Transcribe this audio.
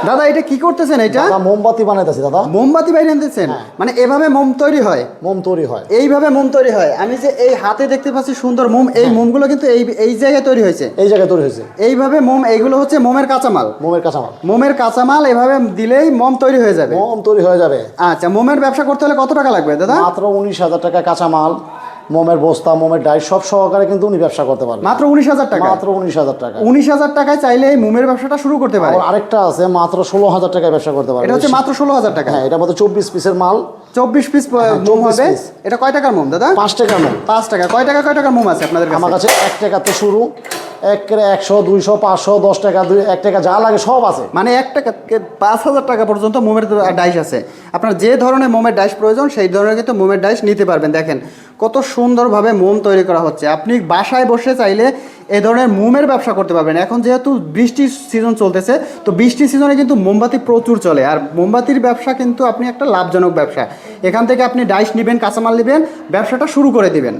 দাদা এটা কি করতেছেন? এটা দাদা মোমবাতি বানাইতেছি দাদা। মোমবাতি বাইরে আনতেছেন? মানে এভাবে মোম তৈরি হয়? মোম তৈরি হয় এইভাবে মোম তৈরি হয়। আমি যে এই হাতে দেখতে পাচ্ছি সুন্দর মোম, এই মোমগুলো কিন্তু এই এই জায়গায় তৈরি হয়েছে। এই জায়গায় তৈরি হয়েছে এইভাবে মোম, এইগুলো হচ্ছে মোমের কাঁচামাল। মোমের কাঁচামাল। মোমের কাঁচামাল এভাবে দিলেই মোম তৈরি হয়ে যাবে। মোম তৈরি হয়ে যাবে। আচ্ছা, মোমের ব্যবসা করতে হলে কত টাকা লাগবে দাদা? মাত্র 19,000 টাকা কাঁচামাল, মোমের বস্তা, মোমের ডাই সব সহকারে কিন্তু উনি ব্যবসা করতে পারবেন। মাত্র 19,000 টাকা? মাত্র 19,000 টাকা। 19,000 টাকায় চাইলে এই মোমের ব্যবসাটা শুরু করতে পারে। আর আরেকটা আছে মাত্র 16,000 টাকায় ব্যবসা করতে পারবেন। এটা হচ্ছে মাত্র 16,000 টাকা? হ্যাঁ, এটা মধ্যে 24 পিসের মাল। 24 পিস মোম হবে। এটা কয় টাকার মোম দাদা? 5 টাকার মোম। 5 টাকা। কয় টাকার মোম আছে আপনাদের কাছে? আমার কাছে 1 টাকাতে শুরু, 100, 200, 500, 10 টাকা, 1 টাকা যা লাগে সব আছে। মানে 1 টাকা থেকে 5,000 টাকা পর্যন্ত মোমের ডাইস আছে। আপনার যে ধরনের মোমের ডাইস প্রয়োজন সেই ধরনের কিন্তু মোমের ডাইস নিতে পারবেন। দেখেন কত সুন্দরভাবে মোম তৈরি করা হচ্ছে। আপনি বাসায় বসে চাইলে এই ধরনের মোমের ব্যবসা করতে পারবেন। এখন যেহেতু বৃষ্টির সিজন চলতেছে, তো বৃষ্টির সিজনে কিন্তু মোমবাতি প্রচুর চলে। আর মোমবাতির ব্যবসা কিন্তু আপনি একটা লাভজনক ব্যবসা। এখান থেকে আপনি ডাইস নেবেন, কাঁচামাল নেবেন, ব্যবসাটা শুরু করে দিবেন।